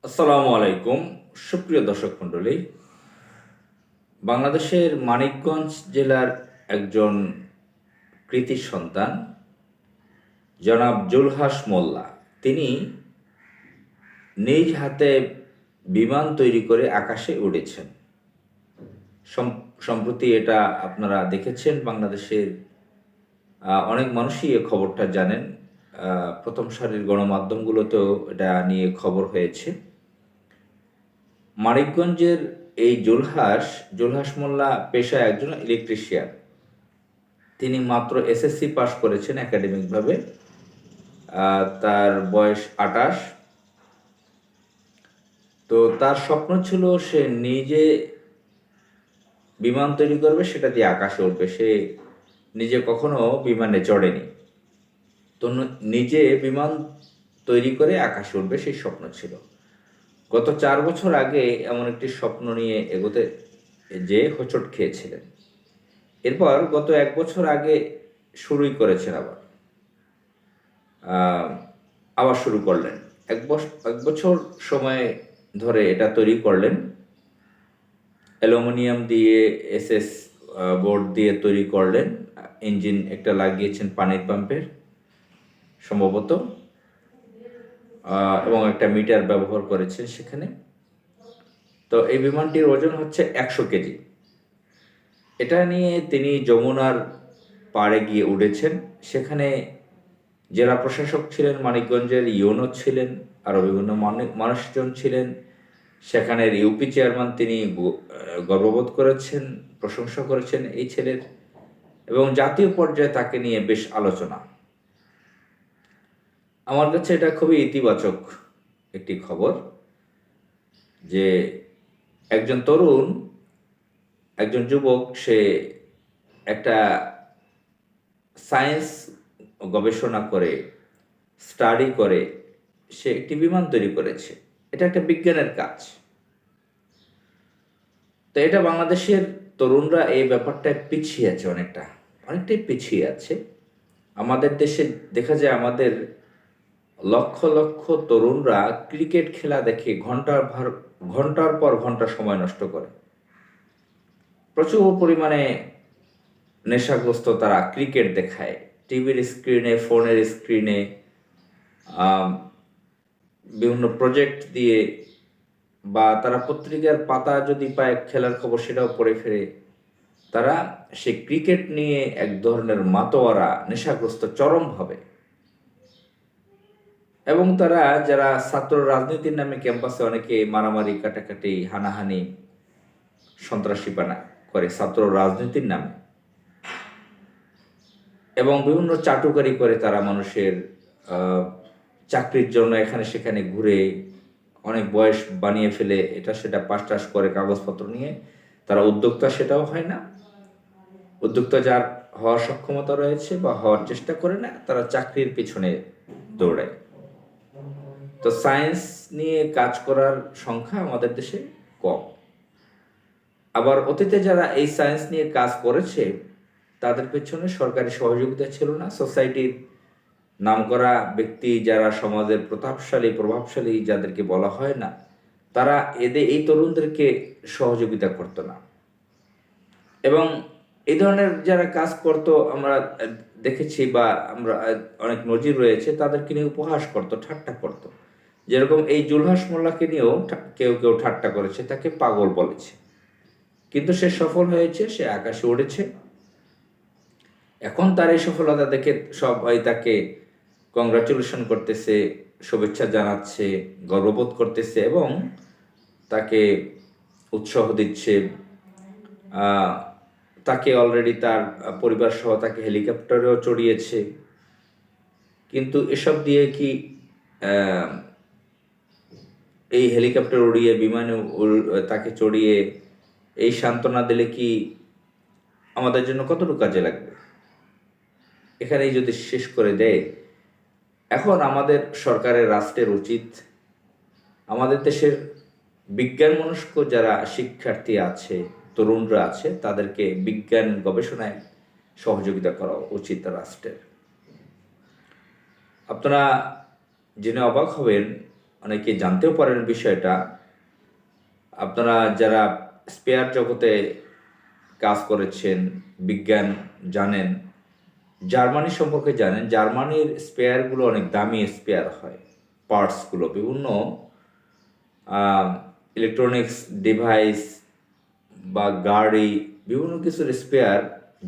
আসসালামু আলাইকুম। সুপ্রিয় দর্শক মণ্ডলী, বাংলাদেশের মানিকগঞ্জ জেলার একজন কৃতি সন্তান জনাব জুলহাস মোল্লা, তিনি নিজ হাতে বিমান তৈরি করে আকাশে উড়েছেন। সম্প্রতি এটা আপনারা দেখেছেন, বাংলাদেশের অনেক মানুষই এ খবরটা জানেন। প্রথম সারির গণমাধ্যমগুলোতেও এটা নিয়ে খবর হয়েছে। মানিকগঞ্জের এই জুলহাস মোল্লা পেশায় একজন ইলেকট্রিশিয়ান। তিনি মাত্র এসএসসি পাস করেছেন একাডেমিকভাবে। তার বয়স 28। তো তার স্বপ্ন ছিল সে নিজে বিমান তৈরি করবে, সেটা দিয়ে আকাশে উঠবে। সে নিজে কখনো বিমানে চড়েনি, তো নিজে বিমান তৈরি করে আকাশে উঠবে সেই স্বপ্ন ছিল। গত 4 বছর আগে এমন একটি স্বপ্ন নিয়ে এগোতে যে হোঁচট খেয়েছিলেন। এরপর গত 1 বছর আগে শুরুই করেছেন, আবার শুরু করলেন। এক বছর সময় ধরে এটা তৈরি করলেন। অ্যালুমিনিয়াম দিয়ে এসএস বোর্ড দিয়ে তৈরি করলেন। ইঞ্জিন একটা লাগিয়েছেন পানির পাম্পের সম্ভবত, এবং একটা মিটার ব্যবহার করেছেন সেখানে। তো এই বিমানটির ওজন হচ্ছে 100 কেজি। এটা নিয়ে তিনি যমুনার পাড়ে গিয়ে উঠেছেন। সেখানে জেলা প্রশাসক ছিলেন, মানিকগঞ্জের ইউনো ছিলেন, আরও বিভিন্ন মানুষজন ছিলেন। সেখানের ইউপি চেয়ারম্যান তিনি গর্ববোধ করেছেন, প্রশংসা করেছেন এই ছেলের, এবং জাতীয় পর্যায়ে তাকে নিয়ে বেশ আলোচনা। আমার কাছে এটা খুবই ইতিবাচক একটি খবর যে একজন তরুণ, একজন যুবক, সে একটা সায়েন্স গবেষণা করে, স্টাডি করে সে একটি বিমান তৈরি করেছে। এটা একটা বিজ্ঞানের কাজ। তো এটা বাংলাদেশের তরুণরা এই ব্যাপারটায় পিছিয়ে আছে, অনেকটাই পিছিয়ে আছে। আমাদের দেশে দেখা যায় আমাদের লক্ষ লক্ষ তরুণরা ক্রিকেট খেলা দেখে ঘন্টার পর ঘন্টা সময় নষ্ট করে। প্রচুর পরিমাণে নেশাগ্রস্ত তারা ক্রিকেট দেখায় টিভির স্ক্রিনে, ফোনের স্ক্রিনে, বিভিন্ন প্রজেক্ট দিয়ে, বা তারা পত্রিকার পাতা যদি পায় খেলার খবর সেটাও পড়ে ফেরে। তারা সে ক্রিকেট নিয়ে এক ধরনের মাতোয়ারা, নেশাগ্রস্ত চরমভাবে। এবং তারা যারা ছাত্র রাজনীতির নামে ক্যাম্পাসে অনেকে মারামারি, কাটাকাটি, হানাহানি, সন্ত্রাসীপানা করে ছাত্র রাজনীতির নামে, এবং বিভিন্ন চাটুকারি করে তারা মানুষের চাকরির জন্য এখানে সেখানে ঘুরে অনেক বয়স বানিয়ে ফেলে, এটা সেটা পাস টাস করে কাগজপত্র নিয়ে তারা উদ্যোক্তা, সেটাও হয় না। উদ্যোক্তা যার হওয়ার সক্ষমতা রয়েছে বা হওয়ার চেষ্টা করে না, তারা চাকরির পিছনে দৌড়ায়। তো সায়েন্স নিয়ে কাজ করার সংখ্যা আমাদের দেশে কম। আবার অতীতে যারা এই সায়েন্স নিয়ে কাজ করেছে তাদের পেছনে সরকারি সহযোগিতা ছিল না। সোসাইটির নামকরা ব্যক্তি যারা সমাজের প্রভাবশালী যাদেরকে বলা হয় না, তারা এই তরুণদেরকে সহযোগিতা করতো না। এবং এই ধরনের যারা কাজ করতো আমরা দেখেছি, বা আমরা অনেক নজির রয়েছে, তাদেরকে নিয়ে উপহাস করতো, ঠাট্টা করতো। যেরকম এই জুলহাস মোল্লাকে নিয়েও কেউ কেউ ঠাট্টা করেছে, তাকে পাগল বলেছে। কিন্তু সে সফল হয়েছে, সে আকাশে উড়েছে। এখন তার এই সফলতা দেখে সবাই তাকে কংগ্রাচুলেশন করতেছে, শুভেচ্ছা জানাচ্ছে, গর্ববোধ করতেছে, এবং তাকে উৎসাহ দিচ্ছে। তাকে অলরেডি তার পরিবার সহ তাকে হেলিকপ্টারেও চড়িয়েছে। কিন্তু এসব দিয়ে কি এই হেলিকপ্টার উড়িয়ে, বিমানে তাকে চড়িয়ে এই সান্ত্বনা দিলে কি আমাদের জন্য কতটুকু কাজে লাগবে? এখানেই যদি শেষ করে দেয়। এখন আমাদের সরকারের, রাষ্ট্রের উচিত আমাদের দেশের বিজ্ঞান মনস্ক যারা শিক্ষার্থী আছে, তরুণরা আছে, তাদেরকে বিজ্ঞান গবেষণায় সহযোগিতা করা উচিত রাষ্ট্রের। আপনারা জেনে অবাক হবেন, অনেকে জানতেও পারেন বিষয়টা। আপনারা যারা স্পেয়ার জগতে কাজ করেছেন, বিজ্ঞান জানেন, জার্মানি সম্পর্কে জানেন, জার্মানির স্পেয়ারগুলো অনেক দামি স্পেয়ার হয়। পার্টসগুলো বিভিন্ন ইলেকট্রনিক্স ডিভাইস বা গাড়ি, বিভিন্ন কিছুর স্পেয়ার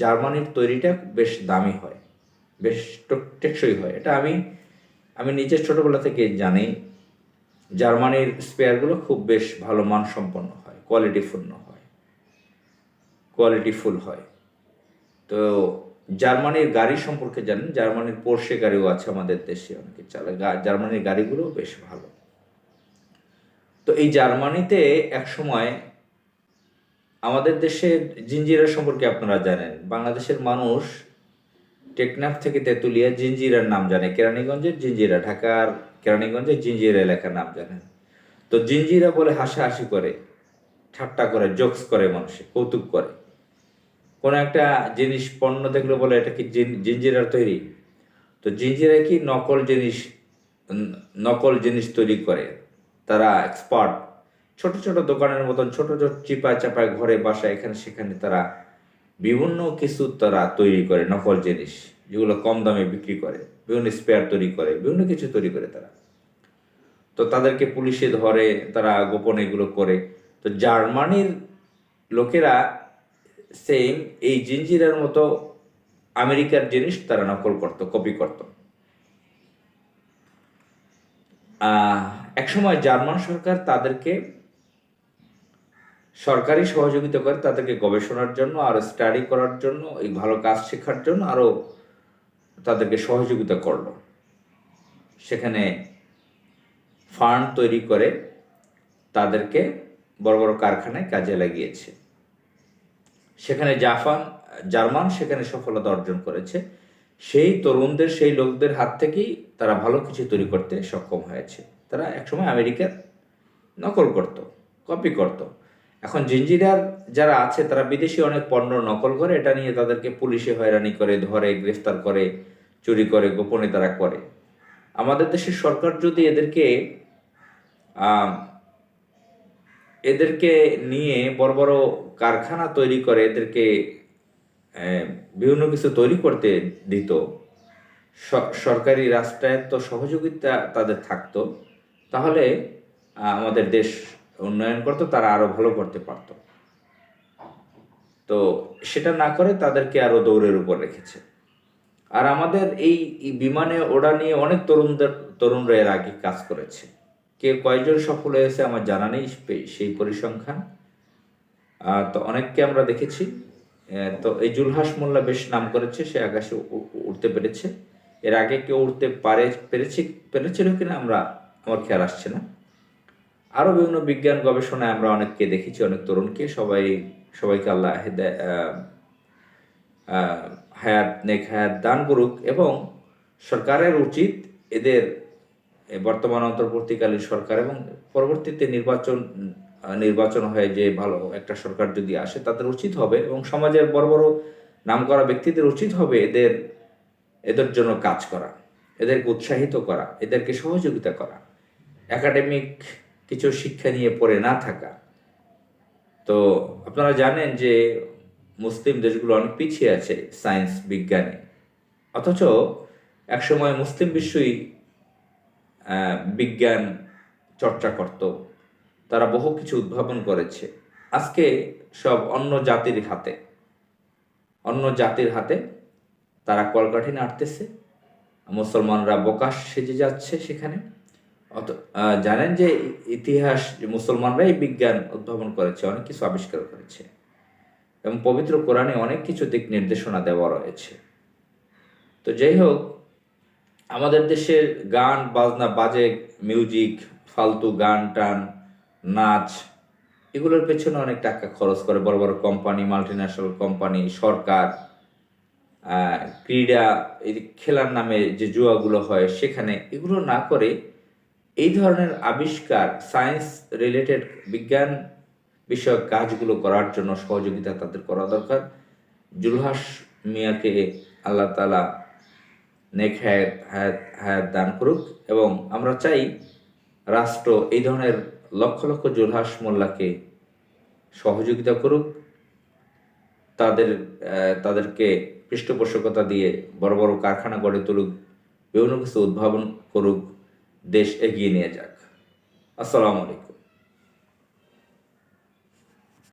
জার্মানির তৈরিটা বেশ দামি হয়, বেশ টেকসই হয়। এটা আমি নিজের ছোটোবেলা থেকে জানি। জার্মানির স্পেয়ারগুলো খুব বেশ ভালো মানসম্পন্ন হয়, কোয়ালিটিফুল হয়। তো জার্মানির গাড়ি সম্পর্কে জানেন, জার্মানির পোর্শে গাড়িও আছে আমাদের দেশে, অনেকে চালায়। জার্মানির গাড়িগুলো বেশ ভালো। তো এই জার্মানিতে এক সময় আমাদের দেশের জিঞ্জিরা সম্পর্কে আপনারা জানেন, বাংলাদেশের মানুষ টেকনাফ থেকে তেঁতুলিয়া জিঞ্জিরার নাম জানে, কেরানীগঞ্জের জিঞ্জিরা, ঢাকার কেরানীগঞ্জের জিঞ্জিরা এলাকার নাম জানেন। তো জিঞ্জিরা বলে হাসাহাসি করে, ঠাট্টা করে, জোকস করে, মানুষে কৌতুক করে। কোনো একটা জিনিস পণ্য দেখলে বলে এটা কি জিঞ্জিরার তৈরি। তো জিঞ্জিরা কি নকল জিনিস তৈরি করে। তারা এক্সপার্ট। ছোট ছোট দোকানের মতন ছোট ছোট চিপায় চাপায় ঘরে বাসায় এখানে সেখানে তারা বিভিন্ন কিছু তারা তৈরি করে, নকল জিনিস যেগুলো কম দামে বিক্রি করে, বিভিন্ন স্পেয়ার তৈরি করে, বিভিন্ন কিছু তৈরি করে তারা। তো তাদেরকে পুলিশে ধরে, তারা গোপনে এগুলো করে। তো জার্মানির লোকেরা সেম এই জিঞ্জিরার মতো আমেরিকার জিনিস তারা নকল করত, কপি করত। একসময় জার্মান সরকার তাদেরকে সরকারি সহযোগিতা করে, তাদেরকে গবেষণার জন্য, আরো স্টাডি করার জন্য, এই ভালো কাজ শেখার জন্য আরো তাদেরকে সহযোগিতা করলো। সেখানে ফান্ড তৈরি করে তাদেরকে বড় বড় কারখানায় কাজে লাগিয়েছে। সেখানে জার্মান সেখানে সফলতা অর্জন করেছে। সেই তরুণদের, সেই লোকদের হাত থেকেই তারা ভালো কিছু তৈরি করতে সক্ষম হয়েছে। তারা একসময় আমেরিকার নকল করত, কপি করত। এখন জিঞ্জিরার যারা আছে তারা বিদেশি অনেক পণ্য নকল করে, এটা নিয়ে তাদেরকে পুলিশে হয়রানি করে, ধরে, গ্রেফতার করে, চুরি করে, গোপনে তারা করে। আমাদের দেশের সরকার যদি এদেরকে নিয়ে বড় বড় কারখানা তৈরি করে, এদেরকে বিভিন্ন কিছু তৈরি করতে দিত, সরকারি রাষ্ট্রায়ত্ত সহযোগিতা তাদের থাকতো, তাহলে আমাদের দেশ উন্নয়ন করতো, তারা আরো ভালো করতে পারত। তো সেটা না করে তাদেরকে আরো দৌড়ের উপর রেখেছে। আর আমাদের এই বিমানে ওড়া নিয়ে অনেক তরুণরা এর আগে কাজ করেছে। কে কয়জন সফল হয়েছে আমার জানা নেই সেই পরিসংখ্যান। তো অনেককে আমরা দেখেছি। তো এই জুলহাস মোল্লা বেশ নাম করেছে, সে আকাশে উঠতে পেরেছে। এর আগে কেউ উঠতে পেরেছিল কিনা আমার খেয়াল আসছে না। আরো বিভিন্ন বিজ্ঞান গবেষণায় আমরা অনেককে দেখেছি, অনেক তরুণকে। সবাইকে আল্লাহ নেক হায়াত দান করুক। এবং সরকারের উচিত এদের, বর্তমান অন্তর্বর্তীকালীন সরকার এবং পরবর্তীতে নির্বাচন হয়ে যে ভালো একটা সরকার যদি আসে, তাদের উচিত হবে, এবং সমাজের বড় বড় নামকরা ব্যক্তিদের উচিত হবে এদের জন্য কাজ করা, এদেরকে উৎসাহিত করা, এদেরকে সহযোগিতা করা, একাডেমিক কিছু শিক্ষা নিয়ে পড়ে না থাকা। তো আপনারা জানেন যে মুসলিম দেশগুলো অনেক পিছিয়ে আছে সায়েন্স বিজ্ঞানে, অথচ একসময় মুসলিম বিশ্বই বিজ্ঞান চর্চা করত, তারা বহু কিছু উদ্ভাবন করেছে। আজকে সব অন্য জাতির হাতে তারা কলকাঠি নাড়তেছে, মুসলমানরা বোকা সেজে যাচ্ছে সেখানে। জানেন যে ইতিহাস, মুসলমানরাই বিজ্ঞান উদ্ভাবন করেছে, অনেক কিছু আবিষ্কার করেছে, এবং পবিত্র কোরআনে অনেক কিছু দিক নির্দেশনা দেওয়া রয়েছে। তো যাই হোক, আমাদের দেশের গান বাজনা, বাজে মিউজিক, ফালতু গান টান, নাচ, এগুলোর পেছনে অনেক টাকা খরচ করে বড় বড় কোম্পানি, মাল্টিন্যাশনাল কোম্পানি, সরকার। ক্রীড়া, এই খেলার নামে যে জুয়াগুলো হয় সেখানে, এগুলো না করে এই ধরনের আবিষ্কার, সায়েন্স রিলেটেড, বিজ্ঞান বিষয়ক কাজগুলো করার জন্য সহযোগিতা তাদের করা দরকার। জুলহাস মিয়াকে আল্লাহ তাআলা নেক হায়াত দান করুক। এবং আমরা চাই রাষ্ট্র এই ধরনের লক্ষ লক্ষ জুলহাস মোল্লাকে সহযোগিতা করুক, তাদেরকে পৃষ্ঠপোষকতা দিয়ে বড় বড় কারখানা গড়ে তুলুক, বিভিন্ন কিছু উদ্ভাবন করুক, দেশ এগিয়ে নিয়ে যাক। আসসালামু আলাইকুম।